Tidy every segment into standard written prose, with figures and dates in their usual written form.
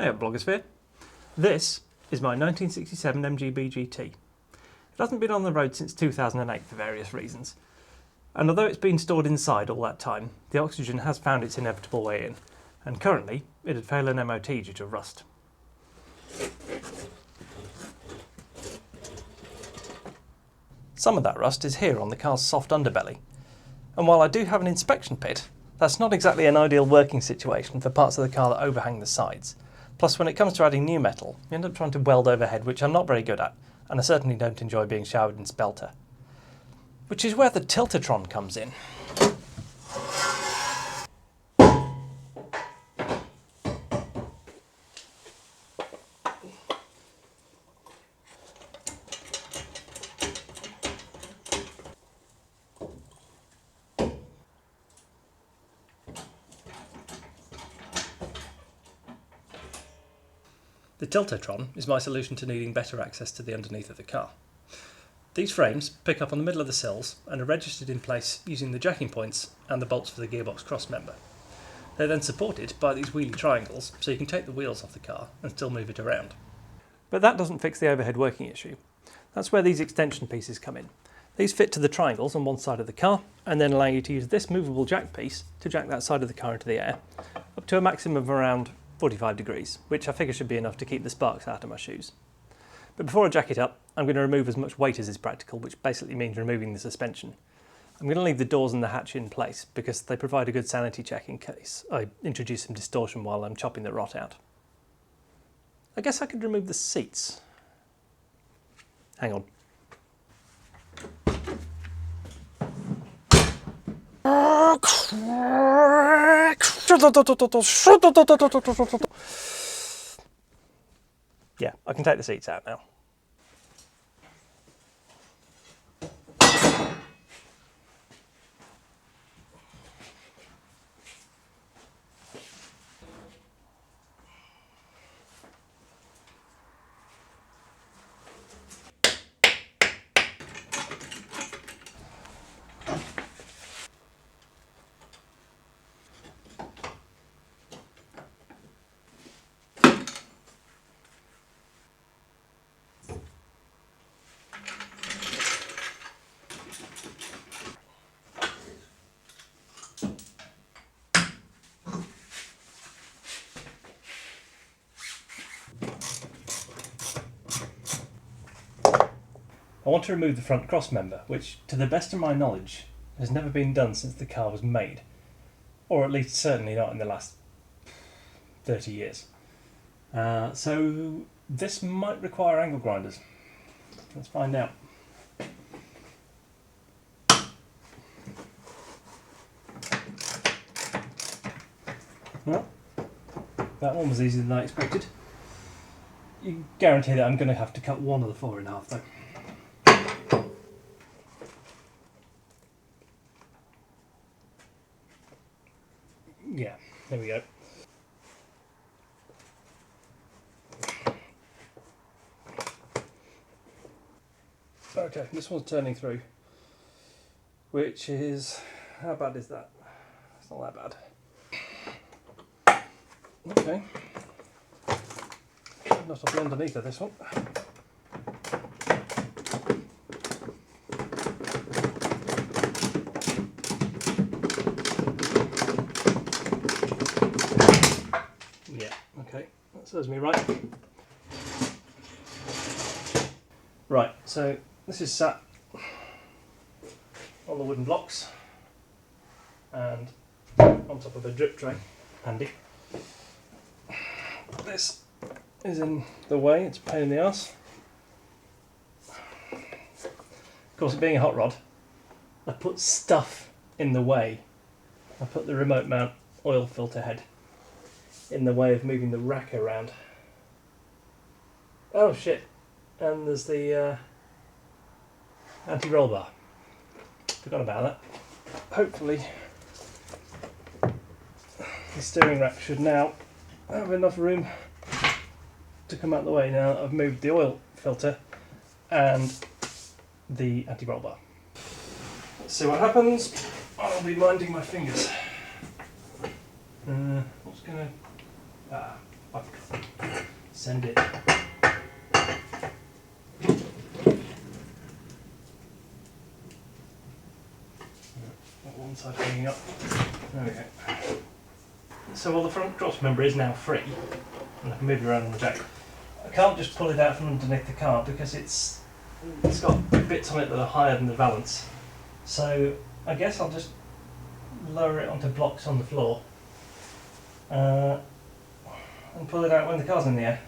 Hey up Blogosphere. This is my 1967 MGB GT. It hasn't been on the road since 2008 for various reasons, and although it's been stored inside all that time, the oxygen has found its inevitable way in, and currently it had failed an MOT due to rust. Some of that rust is here on the car's soft underbelly, and while I do have an inspection pit, that's not exactly an ideal working situation for parts of the car that overhang the sides. Plus, when it comes to adding new metal, you end up trying to weld overhead, which I'm not very good at, and I certainly don't enjoy being showered in spelter. Which is where the Tilt-O-Tron comes in. The Tilt-O-Tron is my solution to needing better access to the underneath of the car. These frames pick up on the middle of the sills and are registered in place using the jacking points and the bolts for the gearbox cross member. They're then supported by these wheelie triangles, so you can take the wheels off the car and still move it around. But that doesn't fix the overhead working issue. That's where these extension pieces come in. These fit to the triangles on one side of the car and then allow you to use this movable jack piece to jack that side of the car into the air, up to a maximum of around 45 degrees, which I figure should be enough to keep the sparks out of my shoes. But before I jack it up, I'm going to remove as much weight as is practical, which basically means removing the suspension. I'm going to leave the doors and the hatch in place because they provide a good sanity check in case I introduce some distortion while I'm chopping the rot out. I guess I could remove the seats. Hang on. Yeah, I can take the seats out now. I want to remove the front cross member, which, to the best of my knowledge, has never been done since the car was made. Or at least certainly not in the last 30 years. So this might require angle grinders. Let's find out. Well, that one was easier than I expected. You can guarantee that I'm going to have to cut one of the 4 in half though. Yeah, there we go. Okay, this one's turning through, which is, how bad is that? It's not that bad. Okay, not off the underneath of this one. Okay, that serves me right. Right, so this is sat on the wooden blocks and on top of a drip tray, handy. This is in the way, it's a pain in the arse. Of course, it being a hot rod, I put stuff in the way. I put the remote mount oil filter head in the way of moving the rack around. Oh shit, and there's the anti-roll bar. Forgot about that. Hopefully the steering rack should now have enough room to come out the way now that I've moved the oil filter and the anti-roll bar. Let's see what happens. I'll be minding my fingers. What's gonna... I send it. One side hanging up. There we go. So while the front cross member is now free, and I can move it around on the jack, I can't just pull it out from underneath the car because it's got bits on it that are higher than the valance. So I guess I'll just lower it onto blocks on the floor and pull it out when the car's in the air.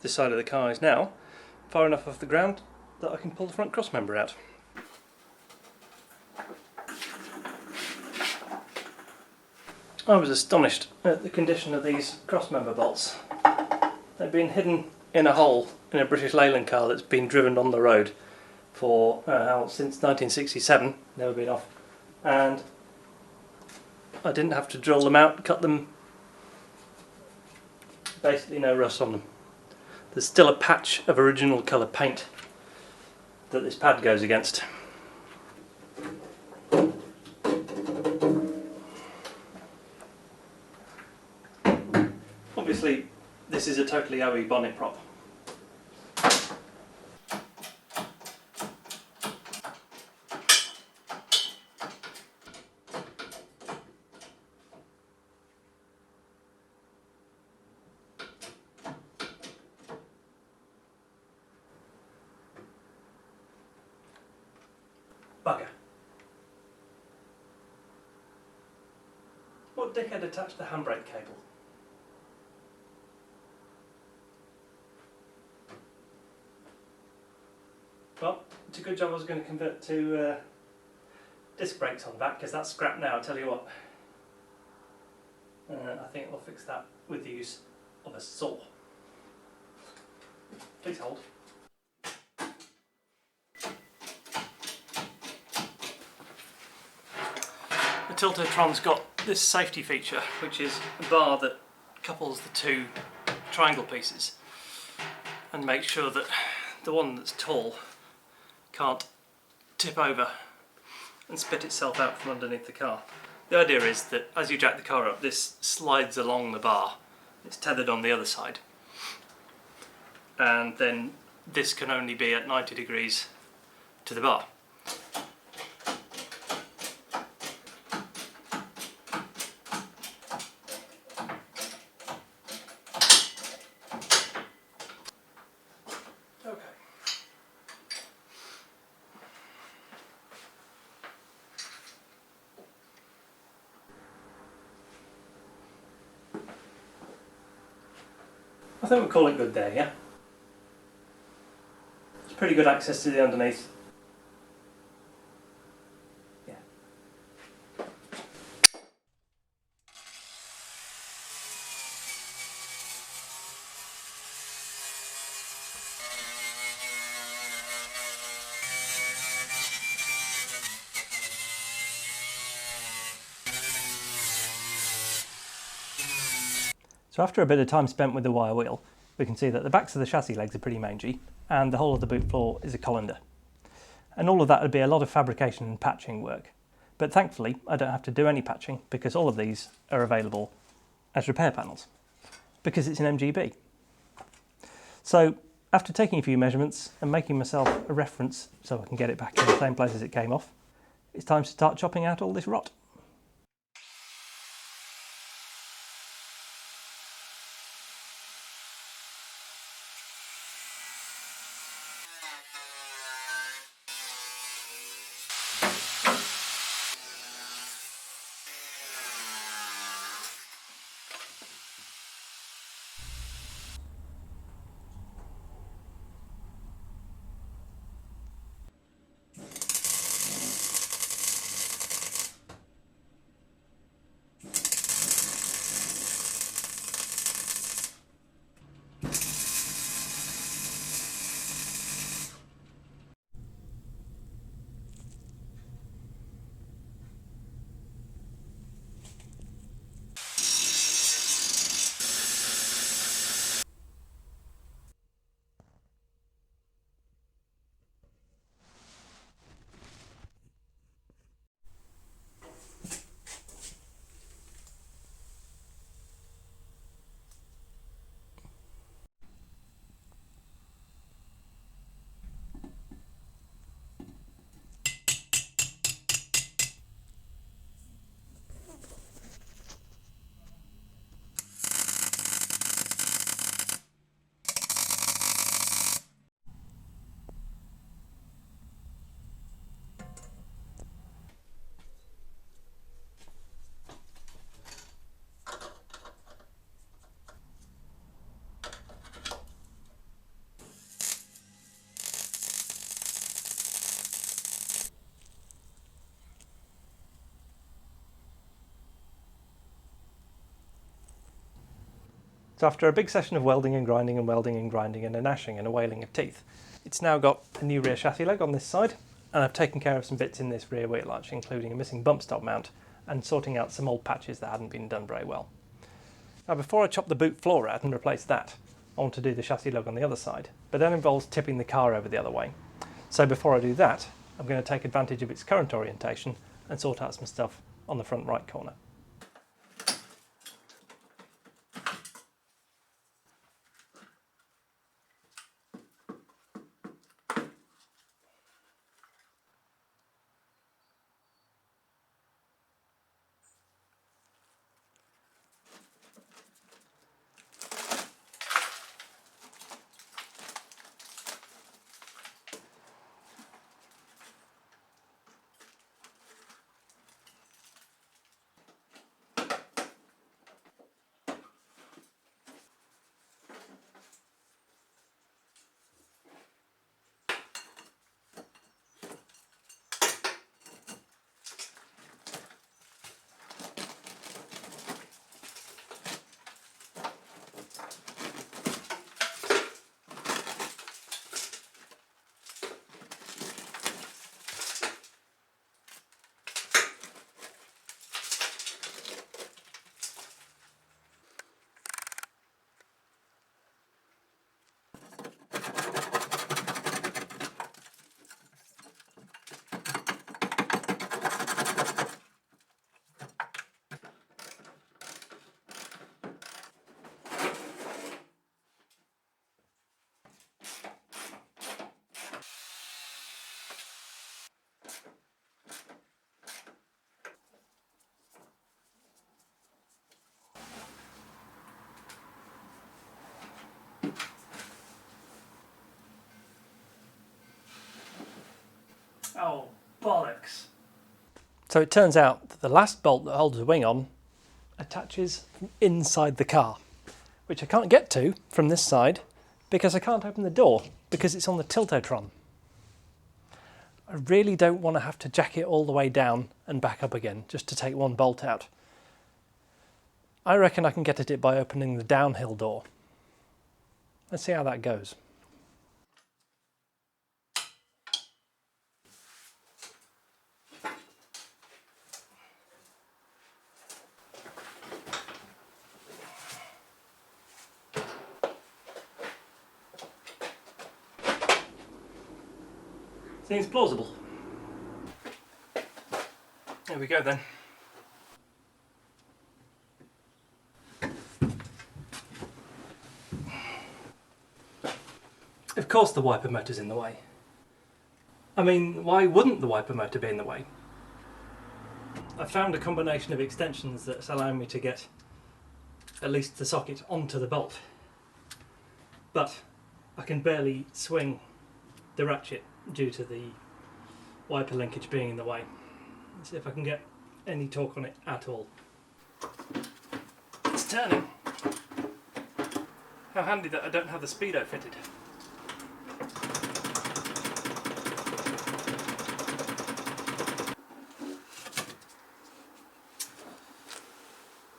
This side of the car is now far enough off the ground that I can pull the front cross member out. I was astonished at the condition of these cross member bolts. They've been hidden in a hole in a British Leyland car that's been driven on the road for since 1967, never been off, and I didn't have to drill them out, cut them, basically no rust on them. There's still a patch of original colour paint that this pad goes against. Obviously, this is a totally OE bonnet prop. Bugger. What dickhead attached the handbrake cable? Well, it's a good job I was going to convert to disc brakes on the back, because that's scrap now, I'll tell you what. I think we'll fix that with the use of a saw. Please hold. The Tilt-O-Tron's got this safety feature, which is a bar that couples the two triangle pieces and makes sure that the one that's tall can't tip over and spit itself out from underneath the car. The idea is that as you jack the car up, this slides along the bar. It's tethered on the other side, and then this can only be at 90 degrees to the bar. I think we'll call it good there, yeah? It's pretty good access to the underneath. Yeah. So after a bit of time spent with the wire wheel, we can see that the backs of the chassis legs are pretty mangy, and the whole of the boot floor is a colander. And all of that would be a lot of fabrication and patching work. But thankfully, I don't have to do any patching, because all of these are available as repair panels, because it's an MGB. So after taking a few measurements and making myself a reference so I can get it back in the same place as it came off, it's time to start chopping out all this rot. So after a big session of welding and grinding and welding and grinding and a gnashing and a wailing of teeth, it's now got a new rear chassis leg on this side, and I've taken care of some bits in this rear wheel arch, including a missing bump stop mount and sorting out some old patches that hadn't been done very well. Now before I chop the boot floor out and replace that, I want to do the chassis lug on the other side, but that involves tipping the car over the other way. So before I do that, I'm going to take advantage of its current orientation and sort out some stuff on the front right corner. Oh, bollocks. So it turns out that the last bolt that holds the wing on attaches from inside the car, which I can't get to from this side because I can't open the door because it's on the Tilt-O-Tron. I really don't want to have to jack it all the way down and back up again just to take one bolt out. I reckon I can get at it by opening the downhill door. Let's see how that goes. Seems plausible. There we go then. Of course the wiper motor's in the way. I mean, why wouldn't the wiper motor be in the way? I found a combination of extensions that's allowing me to get at least the socket onto the bolt, but I can barely swing the ratchet due to the wiper linkage being in the way. Let's see if I can get any torque on it at all. It's turning. How handy that I don't have the speedo fitted.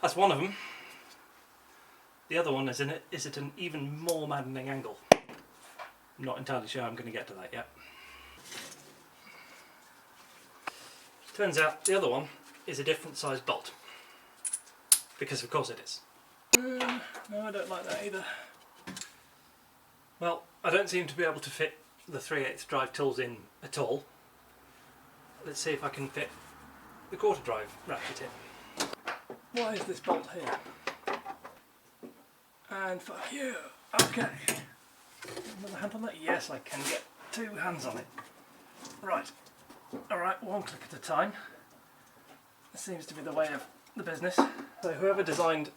That's one of them. The other one is at an even more maddening angle. I'm not entirely sure I'm going to get to that yet. Turns out the other one is a different size bolt. Because of course it is. No, I don't like that either. Well, I don't seem to be able to fit the 3/8 drive tools in at all. Let's see if I can fit the 1/4 drive ratchet in. Why is this bolt here? And for you. Okay. Another hand on that? Yes, I can get 2 hands on it. Right. Alright, one click at a time. This seems to be the way of the business. So whoever designed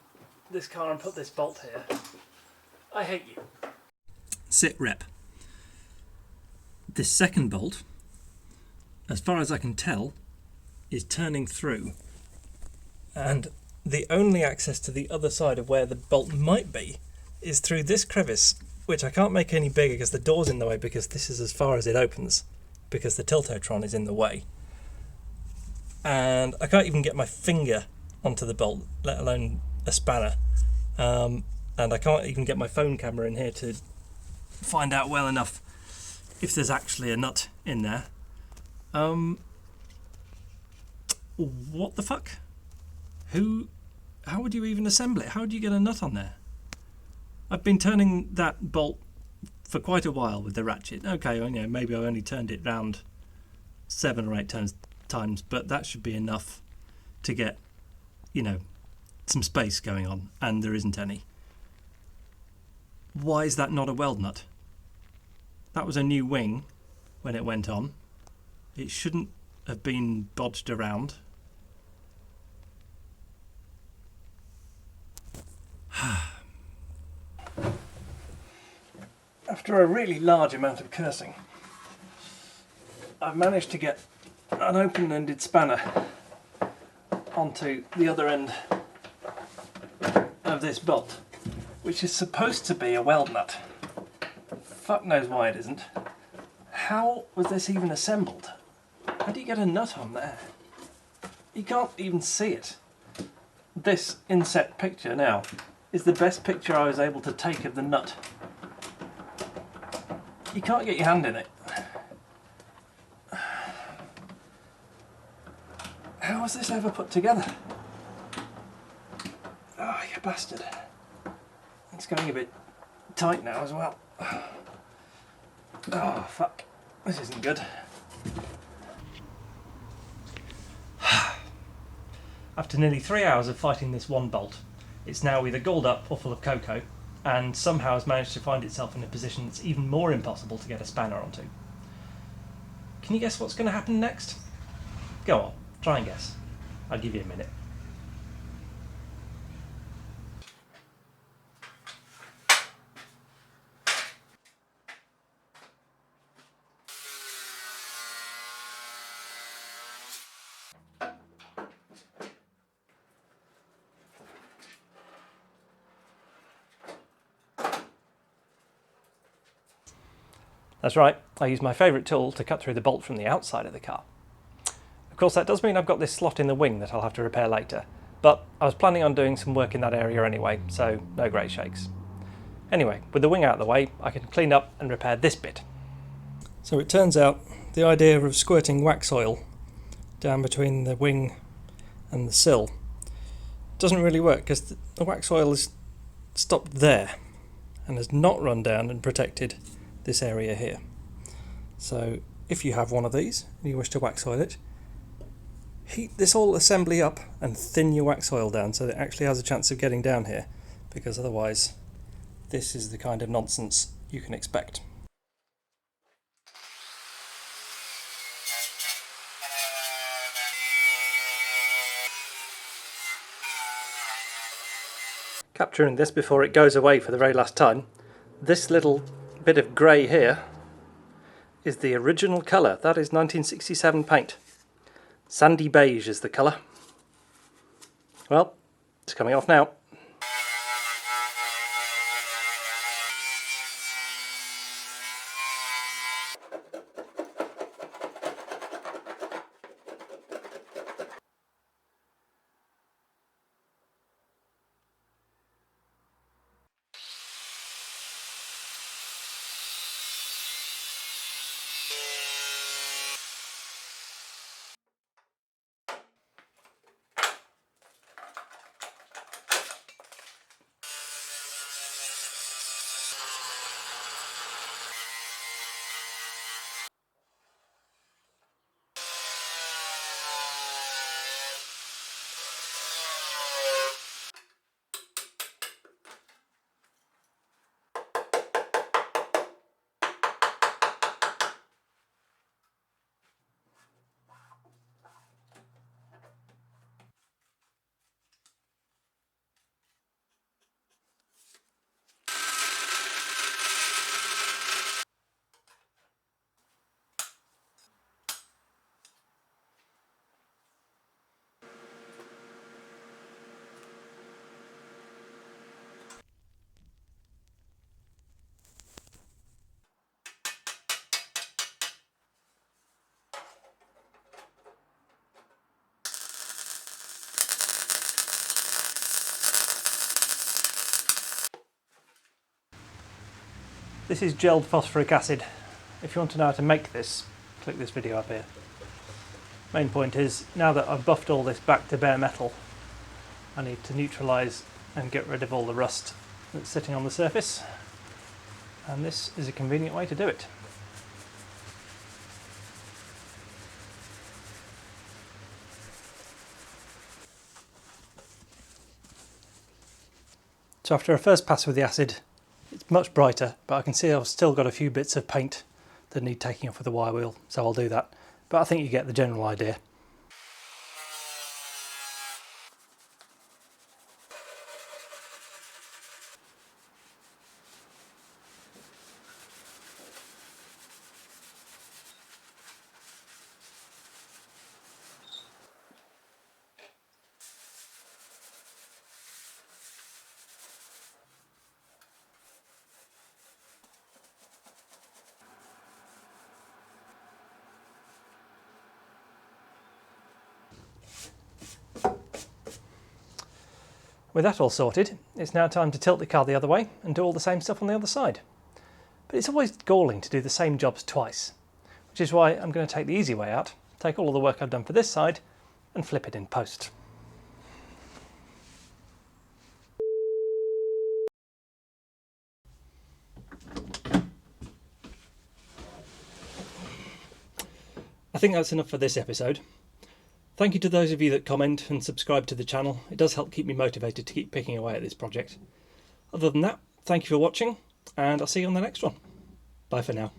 this car and put this bolt here, I hate you. Sit rep. This second bolt, as far as I can tell, is turning through, and the only access to the other side of where the bolt might be is through this crevice, which I can't make any bigger because the door's in the way, because this is as far as it opens, because the Tilt-O-Tron is in the way. And I can't even get my finger onto the bolt, let alone a spanner. and I can't even get my phone camera in here to find out well enough if there's actually a nut in there. What the fuck? How would you even assemble it? How would you get a nut on there? I've been turning that bolt for quite a while with the ratchet. Okay, you know, maybe I only turned it round 7 or 8 times, but that should be enough to get, you know, some space going on, and there isn't any. Why is that not a weld nut? That was a new wing when it went on. It shouldn't have been bodged around. After a really large amount of cursing, I've managed to get an open-ended spanner onto the other end of this bolt, which is supposed to be a weld nut. Fuck knows why it isn't. How was this even assembled? How do you get a nut on there? You can't even see it. This inset picture now is the best picture I was able to take of the nut. You can't get your hand in it. How was this ever put together? Oh, you bastard. It's going a bit tight now as well. Oh, fuck. This isn't good. After nearly 3 hours of fighting this one bolt, it's now either galled up or full of cocoa, and somehow has managed to find itself in a position that's even more impossible to get a spanner onto. Can you guess what's going to happen next? Go on, try and guess. I'll give you a minute. That's right, I use my favourite tool to cut through the bolt from the outside of the car. Of course, that does mean I've got this slot in the wing that I'll have to repair later, but I was planning on doing some work in that area anyway, so no great shakes. Anyway, with the wing out of the way, I can clean up and repair this bit. So it turns out the idea of squirting wax oil down between the wing and the sill doesn't really work, because the wax oil is stopped there and has not run down and protected this area here. So if you have one of these and you wish to wax oil it, heat this whole assembly up and thin your wax oil down so that it actually has a chance of getting down here, because otherwise this is the kind of nonsense you can expect. Capturing this before it goes away for the very last time, this little bit of grey here is the original colour. That is 1967 paint. Sandy beige is the colour. Well, it's coming off now. This is gelled phosphoric acid. If you want to know how to make this, click this video up here. Main point is, now that I've buffed all this back to bare metal, I need to neutralise and get rid of all the rust that's sitting on the surface, and this is a convenient way to do it. So after a first pass with the acid, it's much brighter, but I can see I've still got a few bits of paint that need taking off with the wire wheel, so I'll do that. But I think you get the general idea. With that all sorted, it's now time to tilt the car the other way and do all the same stuff on the other side. But it's always galling to do the same jobs twice, which is why I'm going to take the easy way out, take all of the work I've done for this side and flip it in post. I think that's enough for this episode. Thank you to those of you that comment and subscribe to the channel. It does help keep me motivated to keep picking away at this project. Other than that, thank you for watching, and I'll see you on the next one. Bye for now.